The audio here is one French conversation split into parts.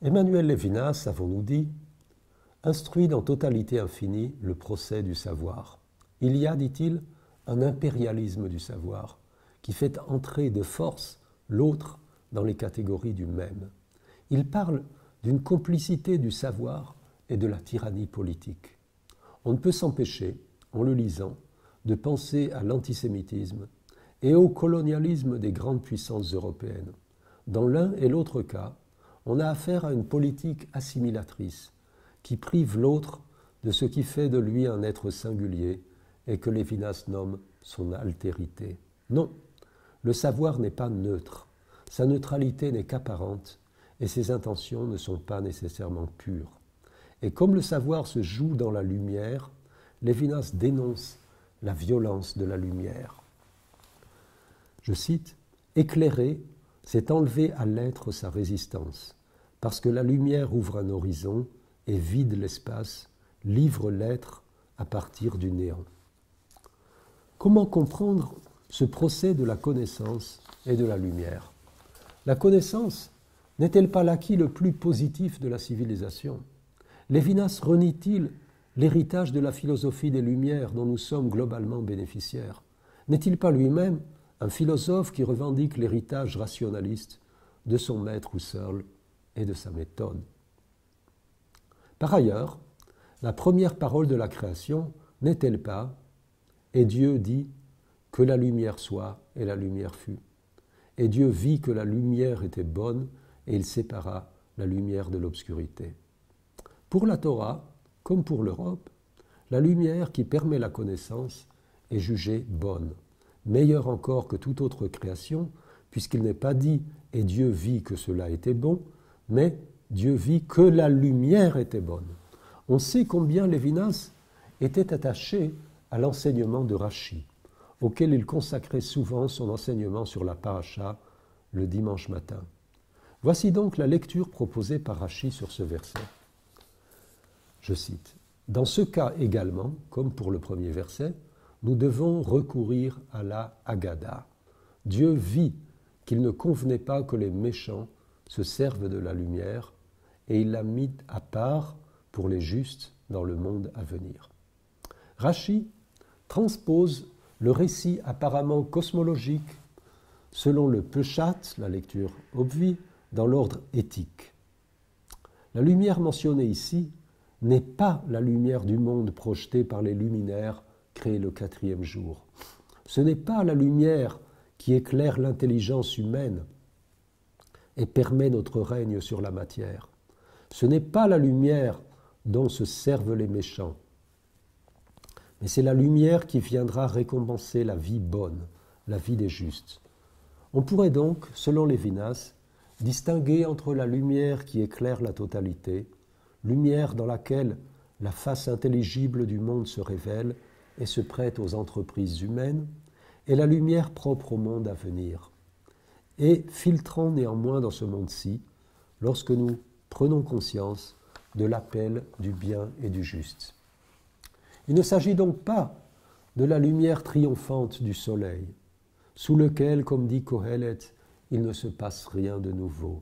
Emmanuel Lévinas, avons-nous dit, instruit dans totalité infinie le procès du savoir. Il y a, dit-il, un impérialisme du savoir qui fait entrer de force l'autre dans les catégories du même. Il parle d'une complicité du savoir et de la tyrannie politique. On ne peut s'empêcher, en le lisant, de penser à l'antisémitisme et au colonialisme des grandes puissances européennes. Dans l'un et l'autre cas, on a affaire à une politique assimilatrice qui prive l'autre de ce qui fait de lui un être singulier et que Lévinas nomme son altérité. Non, le savoir n'est pas neutre, sa neutralité n'est qu'apparente et ses intentions ne sont pas nécessairement pures. Et comme le savoir se joue dans la lumière, Lévinas dénonce la violence de la lumière. Je cite, « Éclairer, c'est enlever à l'être sa résistance, parce que la lumière ouvre un horizon et vide l'espace, livre l'être à partir du néant. » Comment comprendre ce procès de la connaissance et de la lumière? La connaissance n'est-elle pas l'acquis le plus positif de la civilisation? Lévinas renie-t-il l'héritage de la philosophie des Lumières dont nous sommes globalement bénéficiaires? N'est-il pas lui-même un philosophe qui revendique l'héritage rationaliste de son maître Husserl et de sa méthode? Par ailleurs, la première parole de la création n'est-elle pas « Et Dieu dit que la lumière soit, et la lumière fut. Et Dieu vit que la lumière était bonne, et il sépara la lumière de l'obscurité. » Pour la Torah, comme pour l'Europe, la lumière qui permet la connaissance est jugée bonne, meilleure encore que toute autre création, puisqu'il n'est pas dit « et Dieu vit que cela était bon », mais « Dieu vit que la lumière était bonne ». On sait combien Lévinas était attaché à l'enseignement de Rashi, auquel il consacrait souvent son enseignement sur la paracha le dimanche matin. Voici donc la lecture proposée par Rashi sur ce verset. Je cite, « Dans ce cas également, comme pour le premier verset, nous devons recourir à la Haggadah. Dieu vit qu'il ne convenait pas que les méchants se servent de la lumière et il l'a mis à part pour les justes dans le monde à venir. » Rashi transpose le récit apparemment cosmologique selon le Peshat, la lecture obvi, dans l'ordre éthique. La lumière mentionnée ici n'est pas la lumière du monde projetée par les luminaires créés le 4e jour. Ce n'est pas la lumière qui éclaire l'intelligence humaine et permet notre règne sur la matière. Ce n'est pas la lumière dont se servent les méchants, mais c'est la lumière qui viendra récompenser la vie bonne, la vie des justes. On pourrait donc, selon Lévinas, distinguer entre la lumière qui éclaire la totalité, lumière dans laquelle la face intelligible du monde se révèle et se prête aux entreprises humaines, et la lumière propre au monde à venir, et filtrant néanmoins dans ce monde-ci, lorsque nous prenons conscience de l'appel du bien et du juste. Il ne s'agit donc pas de la lumière triomphante du soleil, sous lequel, comme dit Kohelet, il ne se passe rien de nouveau,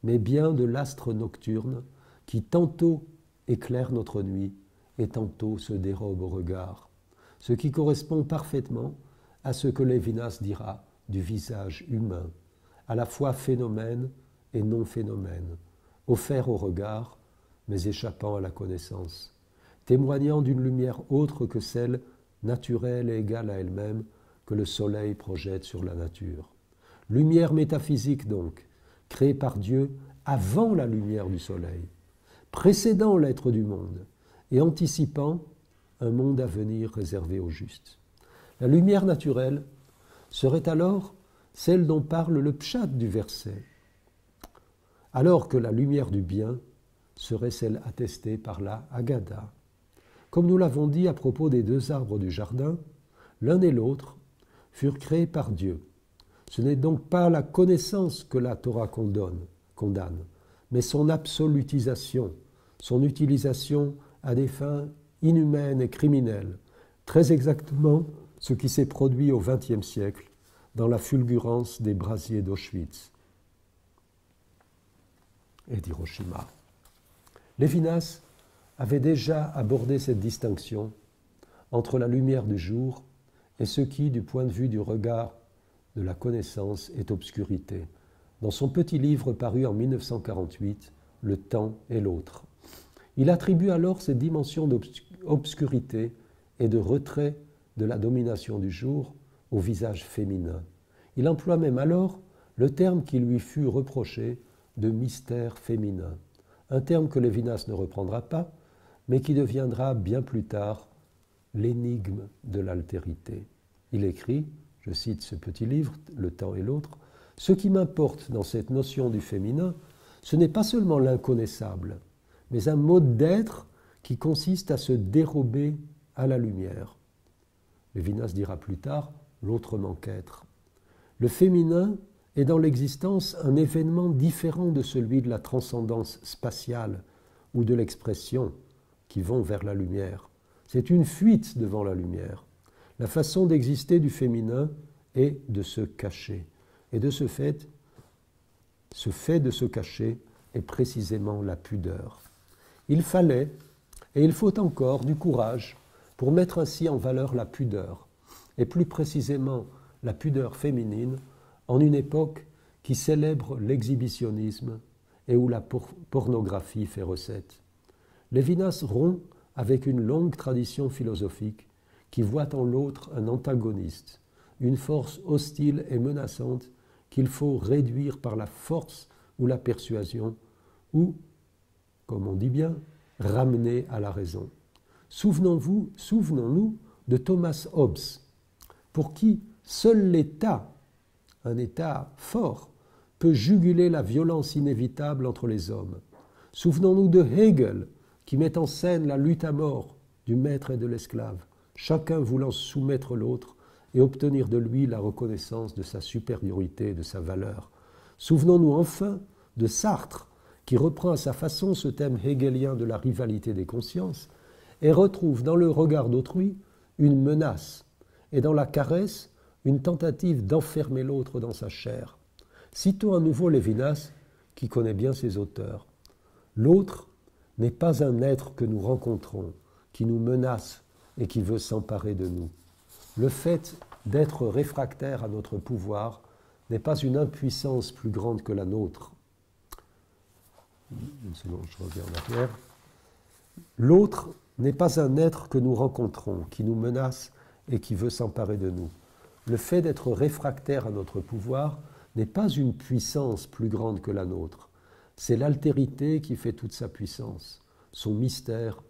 mais bien de l'astre nocturne qui tantôt éclaire notre nuit et tantôt se dérobe au regard, ce qui correspond parfaitement à ce que Lévinas dira du visage humain, à la fois phénomène et non-phénomène, offert au regard, mais échappant à la connaissance, témoignant d'une lumière autre que celle, naturelle et égale à elle-même, que le soleil projette sur la nature. Lumière métaphysique donc, créée par Dieu avant la lumière du soleil, précédant l'être du monde et anticipant un monde à venir réservé aux justes. La lumière naturelle serait alors celle dont parle le pshat du verset, alors que la lumière du bien serait celle attestée par la Haggadah. Comme nous l'avons dit à propos des 2 arbres du jardin, l'un et l'autre furent créés par Dieu. Ce n'est donc pas la connaissance que la Torah condamne, mais son absolutisation, son utilisation à des fins inhumaines et criminelles, très exactement ce qui s'est produit au XXe siècle dans la fulgurance des brasiers d'Auschwitz. et d'Hiroshima. Lévinas avait déjà abordé cette distinction entre la lumière du jour et ce qui, du point de vue du regard de la connaissance, est obscurité, dans son petit livre paru en 1948, Le temps et l'autre. Il attribue alors cette dimension d'obscurité et de retrait de la domination du jour au visage féminin. Il emploie même alors le terme qui lui fut reproché de mystère féminin, un terme que Lévinas ne reprendra pas, mais qui deviendra bien plus tard l'énigme de l'altérité. Il écrit, je cite ce petit livre, Le temps et l'autre, « Ce qui m'importe dans cette notion du féminin, ce n'est pas seulement l'inconnaissable, mais un mode d'être qui consiste à se dérober à la lumière. » Lévinas dira plus tard l'autrement qu'être. Le féminin est dans l'existence un événement différent de celui de la transcendance spatiale ou de l'expression qui vont vers la lumière. C'est une fuite devant la lumière. La façon d'exister du féminin est de se cacher. Et de ce fait de se cacher est précisément la pudeur. Il fallait, et il faut encore, du courage pour mettre ainsi en valeur la pudeur, et plus précisément la pudeur féminine, en une époque qui célèbre l'exhibitionnisme et où la pornographie fait recette. Lévinas rompt avec une longue tradition philosophique qui voit en l'autre un antagoniste, une force hostile et menaçante qu'il faut réduire par la force ou la persuasion, ou, comme on dit bien, ramener à la raison. Souvenons-nous de Thomas Hobbes, pour qui seul l'État, un État fort, peut juguler la violence inévitable entre les hommes. Souvenons-nous de Hegel, qui met en scène la lutte à mort du maître et de l'esclave, chacun voulant soumettre l'autre et obtenir de lui la reconnaissance de sa supériorité et de sa valeur. Souvenons-nous enfin de Sartre, qui reprend à sa façon ce thème hegelien de la rivalité des consciences et retrouve dans le regard d'autrui une menace et dans la caresse une tentative d'enfermer l'autre dans sa chair. Citons à nouveau Lévinas, qui connaît bien ses auteurs. L'autre n'est pas un être que nous rencontrons, qui nous menace et qui veut s'emparer de nous. Le fait d'être réfractaire à notre pouvoir n'est pas une impuissance plus grande que la nôtre. Une seconde, je reviens en arrière. L'autre n'est pas un être que nous rencontrons, qui nous menace et qui veut s'emparer de nous. Le fait d'être réfractaire à notre pouvoir n'est pas une puissance plus grande que la nôtre. C'est l'altérité qui fait toute sa puissance. Son mystère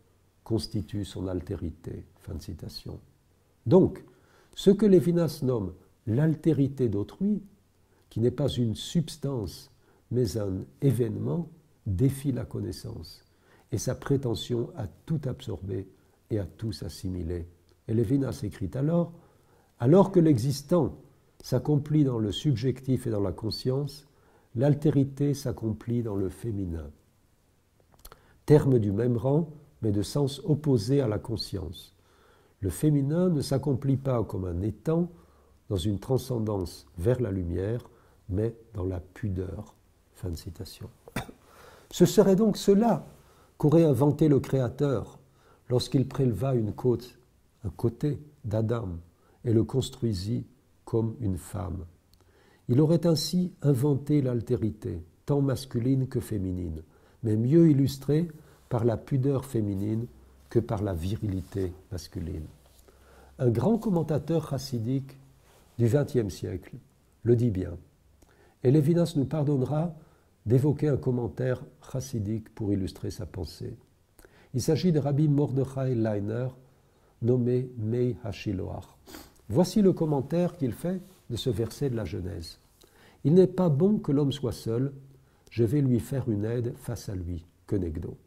constitue son altérité. Fin de citation. Donc, ce que Lévinas nomme l'altérité d'autrui, qui n'est pas une substance, mais un événement, défie la connaissance et sa prétention à tout absorber et à tout s'assimiler. Et Lévinas écrit alors que l'existant s'accomplit dans le subjectif et dans la conscience, l'altérité s'accomplit dans le féminin. Terme du même rang, mais de sens opposé à la conscience. Le féminin ne s'accomplit pas comme un étant dans une transcendance vers la lumière, mais dans la pudeur. Fin de citation. Ce serait donc cela qu'aurait inventé le Créateur lorsqu'il préleva un côté d'Adam et le construisit comme une femme. Il aurait ainsi inventé l'altérité, tant masculine que féminine, mais mieux illustrée par la pudeur féminine que par la virilité masculine. Un grand commentateur chassidique du XXe siècle le dit bien, et Lévinas nous pardonnera d'évoquer un commentaire chassidique pour illustrer sa pensée. Il s'agit de Rabbi Mordechai Leiner, nommé Mei HaShiloach. Voici le commentaire qu'il fait de ce verset de la Genèse. « Il n'est pas bon que l'homme soit seul, je vais lui faire une aide face à lui, Kenegdo. »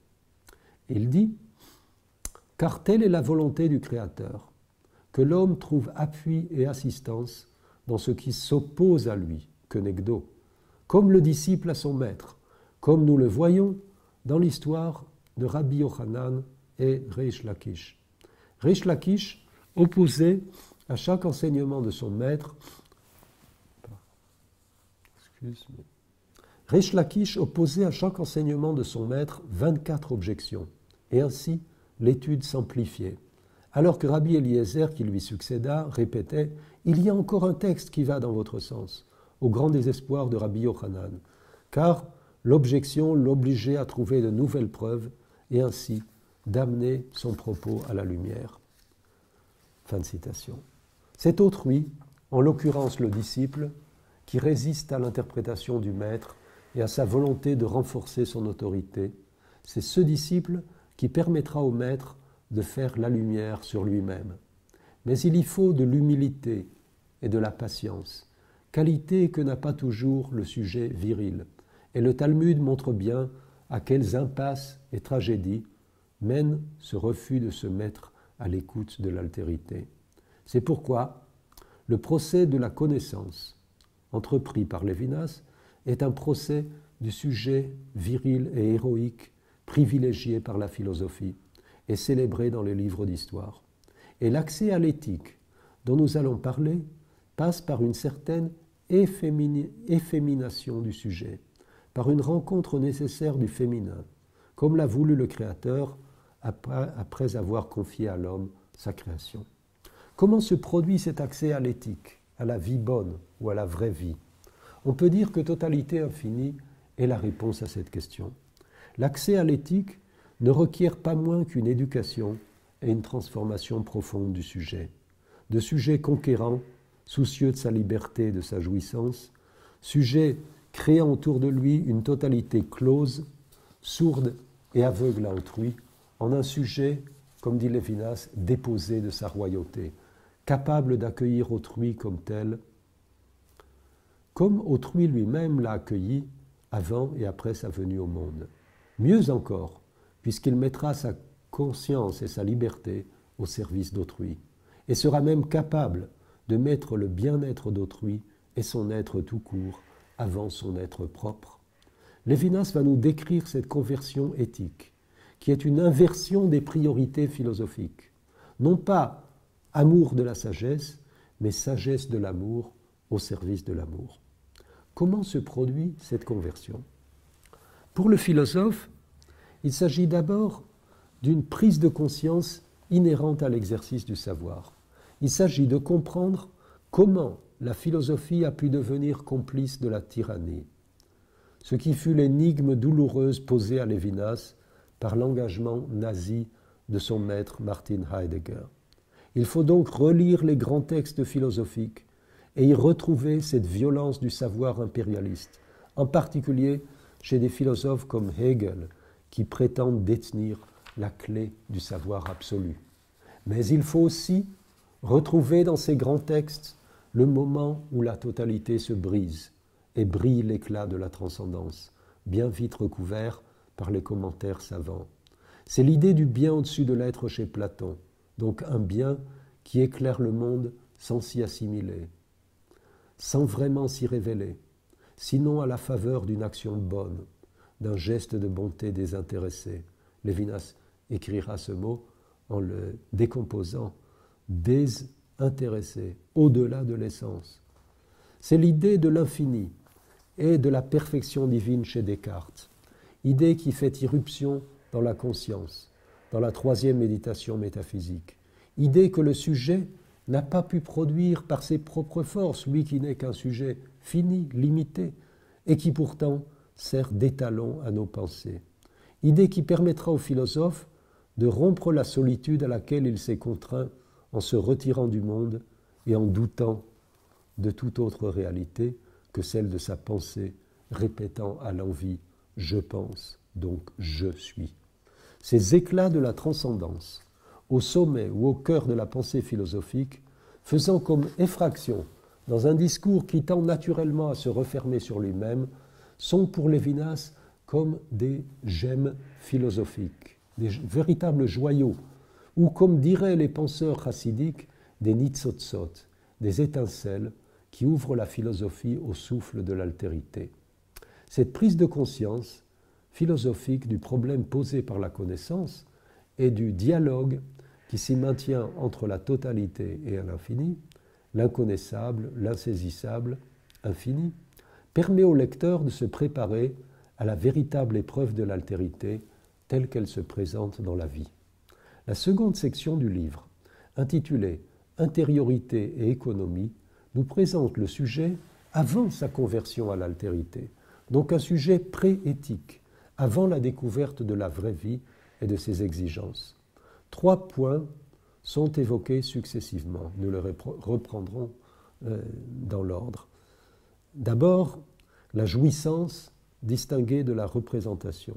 Il dit « Car telle est la volonté du Créateur, que l'homme trouve appui et assistance dans ce qui s'oppose à lui, Kenegdo, comme le disciple à son maître, comme nous le voyons dans l'histoire de Rabbi Yochanan et Reish Lakish. Reish Lakish opposait à chaque enseignement de son maître, Reish Lakish opposait à chaque enseignement de son maître 24 objections, et ainsi l'étude s'amplifiait. Alors que Rabbi Eliezer, qui lui succéda, répétait « Il y a encore un texte qui va dans votre sens », au grand désespoir de Rabbi Yochanan, car l'objection l'obligeait à trouver de nouvelles preuves et ainsi d'amener son propos à la lumière. Fin de citation. C'est autrui, en l'occurrence le disciple, qui résiste à l'interprétation du maître et à sa volonté de renforcer son autorité. C'est ce disciple qui permettra au maître de faire la lumière sur lui-même. Mais il y faut de l'humilité et de la patience, qualité que n'a pas toujours le sujet viril. Et le Talmud montre bien à quelles impasses et tragédies mène ce refus de se mettre à l'écoute de l'altérité. C'est pourquoi le procès de la connaissance, entrepris par Lévinas, est un procès du sujet viril et héroïque privilégié par la philosophie et célébré dans les livres d'histoire. Et l'accès à l'éthique dont nous allons parler passe par une certaine effémination du sujet, par une rencontre nécessaire du féminin, comme l'a voulu le Créateur après avoir confié à l'homme sa création. Comment se produit cet accès à l'éthique, à la vie bonne ou à la vraie vie? On peut dire que Totalité Infinie est la réponse à cette question. L'accès à l'éthique ne requiert pas moins qu'une éducation et une transformation profonde du sujet. De sujet conquérant, soucieux de sa liberté et de sa jouissance, sujet créant autour de lui une totalité close, sourde et aveugle à autrui, en un sujet, comme dit Lévinas, déposé de sa royauté, capable d'accueillir autrui comme tel, comme autrui lui-même l'a accueilli avant et après sa venue au monde. Mieux encore, puisqu'il mettra sa conscience et sa liberté au service d'autrui, et sera même capable de mettre le bien-être d'autrui et son être tout court avant son être propre. Lévinas va nous décrire cette conversion éthique, qui est une inversion des priorités philosophiques. Non pas amour de la sagesse, mais sagesse de l'amour au service de l'amour. Comment se produit cette conversion? Pour le philosophe, il s'agit d'abord d'une prise de conscience inhérente à l'exercice du savoir. Il s'agit de comprendre comment la philosophie a pu devenir complice de la tyrannie, ce qui fut l'énigme douloureuse posée à Lévinas par l'engagement nazi de son maître Martin Heidegger. Il faut donc relire les grands textes philosophiques et y retrouver cette violence du savoir impérialiste, en particulier chez des philosophes comme Hegel, qui prétendent détenir la clé du savoir absolu. Mais il faut aussi retrouver dans ces grands textes le moment où la totalité se brise et brille l'éclat de la transcendance, bien vite recouvert par les commentaires savants. C'est l'idée du bien au-dessus de l'être chez Platon, donc un bien qui éclaire le monde sans s'y assimiler, sans vraiment s'y révéler, sinon à la faveur d'une action bonne, d'un geste de bonté désintéressé. Lévinas écrira ce mot en le décomposant, désintéressé, au-delà de l'essence. C'est l'idée de l'infini et de la perfection divine chez Descartes, idée qui fait irruption dans la conscience, dans la troisième méditation métaphysique, idée que le sujet n'a pas pu produire par ses propres forces, lui qui n'est qu'un sujet fini, limité, et qui pourtant sert d'étalon à nos pensées. Idée qui permettra au philosophe de rompre la solitude à laquelle il s'est contraint en se retirant du monde et en doutant de toute autre réalité que celle de sa pensée, répétant à l'envi « je pense, donc je suis ». Ces éclats de la transcendance, au sommet ou au cœur de la pensée philosophique, faisant comme effraction dans un discours qui tend naturellement à se refermer sur lui-même, sont pour Lévinas comme des gemmes philosophiques, des véritables joyaux, ou comme diraient les penseurs chassidiques, des nitzotzot, des étincelles qui ouvrent la philosophie au souffle de l'altérité. Cette prise de conscience philosophique du problème posé par la connaissance et du dialogue qui s'y maintient entre la totalité et l'infini, l'inconnaissable, l'insaisissable, infini, permet au lecteur de se préparer à la véritable épreuve de l'altérité telle qu'elle se présente dans la vie. La seconde section du livre, intitulée « Intériorité et économie », nous présente le sujet avant sa conversion à l'altérité, donc un sujet pré-éthique, avant la découverte de la vraie vie et de ses exigences. 3 points sont évoqués successivement. Nous les reprendrons dans l'ordre. D'abord, la jouissance distinguée de la représentation.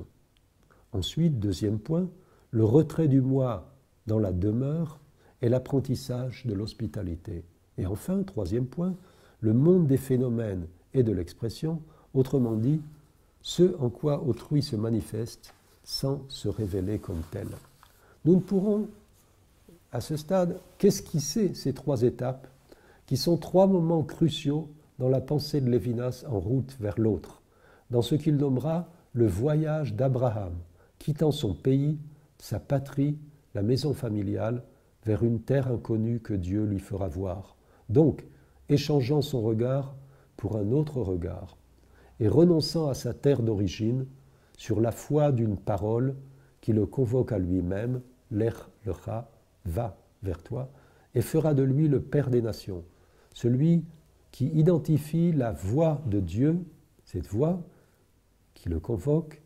Ensuite, deuxième point, le retrait du moi dans la demeure et l'apprentissage de l'hospitalité. Et enfin, troisième point, le monde des phénomènes et de l'expression, autrement dit, ce en quoi autrui se manifeste sans se révéler comme tel. Nous ne pourrons, à ce stade, qu'esquisser ces 3 étapes, qui sont 3 moments cruciaux dans la pensée de Lévinas en route vers l'autre, dans ce qu'il nommera le voyage d'Abraham, quittant son pays, sa patrie, la maison familiale, vers une terre inconnue que Dieu lui fera voir. Donc, échangeant son regard pour un autre regard, et renonçant à sa terre d'origine, sur la foi d'une parole qui le convoque à lui-même, Lech lecha, va vers toi, et fera de lui le Père des nations, celui qui identifie la voix de Dieu, cette voix qui le convoque,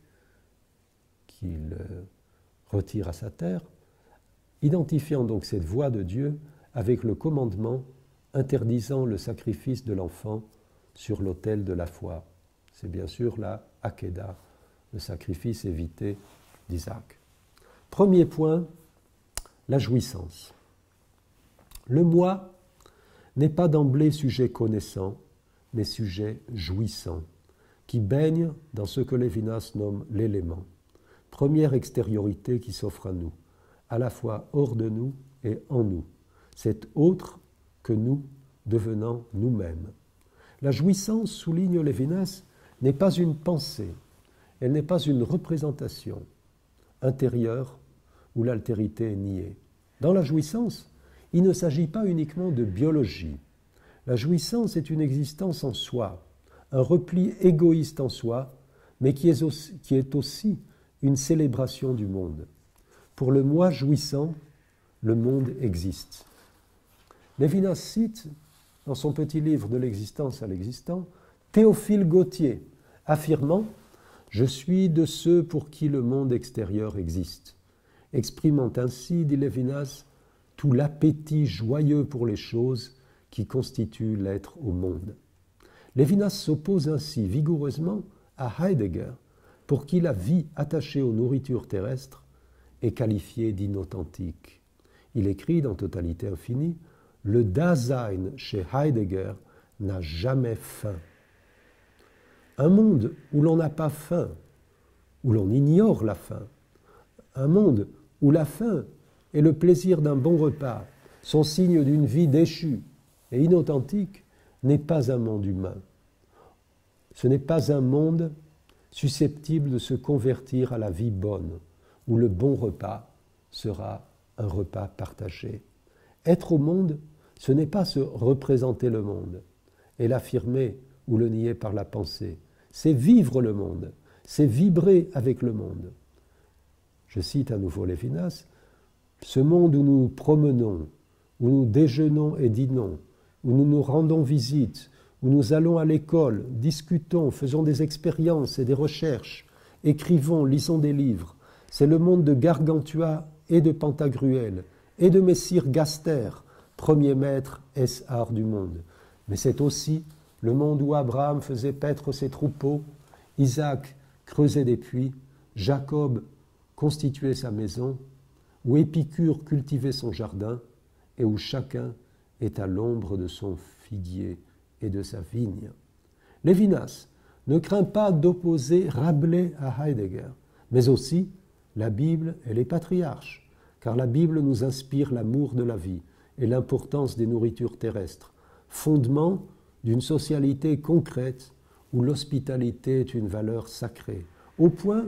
qui le retire à sa terre, identifiant donc cette voix de Dieu avec le commandement interdisant le sacrifice de l'enfant sur l'autel de la foi. C'est bien sûr la Akedah, le sacrifice évité d'Isaac. Premier point, la jouissance. Le moi n'est pas d'emblée sujet connaissant, mais sujet jouissant, qui baigne dans ce que Lévinas nomme l'élément, première extériorité qui s'offre à nous, à la fois hors de nous et en nous, cet autre que nous devenant nous-mêmes. La jouissance, souligne Lévinas, n'est pas une pensée, elle n'est pas une représentation intérieure où l'altérité est niée. Dans la jouissance, il ne s'agit pas uniquement de biologie. La jouissance est une existence en soi, un repli égoïste en soi, mais qui est aussi une célébration du monde. Pour le moi jouissant, le monde existe. Lévinas cite, dans son petit livre De l'existence à l'existant, Théophile Gautier, affirmant « Je suis de ceux pour qui le monde extérieur existe », exprimant ainsi, dit Lévinas, tout l'appétit joyeux pour les choses qui constituent l'être au monde. Lévinas s'oppose ainsi vigoureusement à Heidegger, pour qui la vie attachée aux nourritures terrestres est qualifiée d'inauthentique. Il écrit dans Totalité infinie « Le Dasein chez Heidegger n'a jamais faim ». Un monde où l'on n'a pas faim, où l'on ignore la faim, un monde où la faim et le plaisir d'un bon repas sont signes d'une vie déchue et inauthentique, n'est pas un monde humain. Ce n'est pas un monde susceptible de se convertir à la vie bonne, où le bon repas sera un repas partagé. Être au monde, ce n'est pas se représenter le monde et l'affirmer ou le nier par la pensée. C'est vivre le monde, c'est vibrer avec le monde. Je cite à nouveau Lévinas, « Ce monde où nous nous promenons, où nous déjeunons et dînons, où nous nous rendons visite, où nous allons à l'école, discutons, faisons des expériences et des recherches, écrivons, lisons des livres, c'est le monde de Gargantua et de Pantagruel et de Messire Gaster, premier maître art du monde. Mais c'est aussi le monde où Abraham faisait paître ses troupeaux, Isaac creusait des puits, Jacob constituait sa maison, où Épicure cultivait son jardin et où chacun est à l'ombre de son figuier et de sa vigne. Lévinas ne craint pas d'opposer Rabelais à Heidegger, mais aussi la Bible et les patriarches, car la Bible nous inspire l'amour de la vie et l'importance des nourritures terrestres, fondement d'une socialité concrète où l'hospitalité est une valeur sacrée, au point,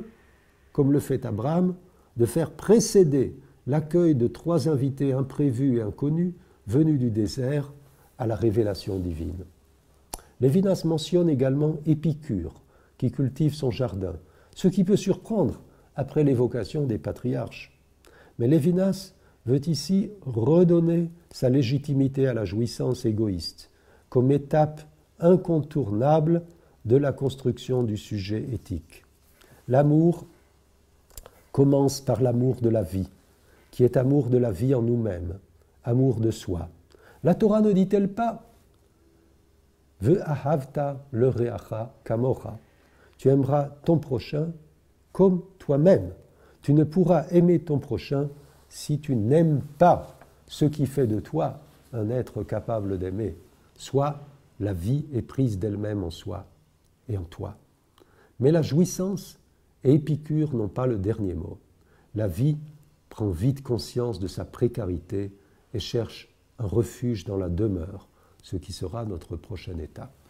comme le fait Abraham, de faire précéder l'accueil de 3 invités imprévus et inconnus venus du désert à la révélation divine. Lévinas mentionne également Épicure, qui cultive son jardin, ce qui peut surprendre après l'évocation des patriarches. Mais Lévinas veut ici redonner sa légitimité à la jouissance égoïste, comme étape incontournable de la construction du sujet éthique. L'amour commence par l'amour de la vie, qui est amour de la vie en nous-mêmes, amour de soi. La Torah ne dit-elle pas « Ve'ahavta l'reacha kamocha » tu aimeras ton prochain comme toi-même. Tu ne pourras aimer ton prochain si tu n'aimes pas ce qui fait de toi un être capable d'aimer. Soit la vie est prise d'elle-même en soi et en toi. Mais la jouissance et Épicure n'ont pas le dernier mot. La vie prend vite conscience de sa précarité et cherche un refuge dans la demeure, ce qui sera notre prochaine étape.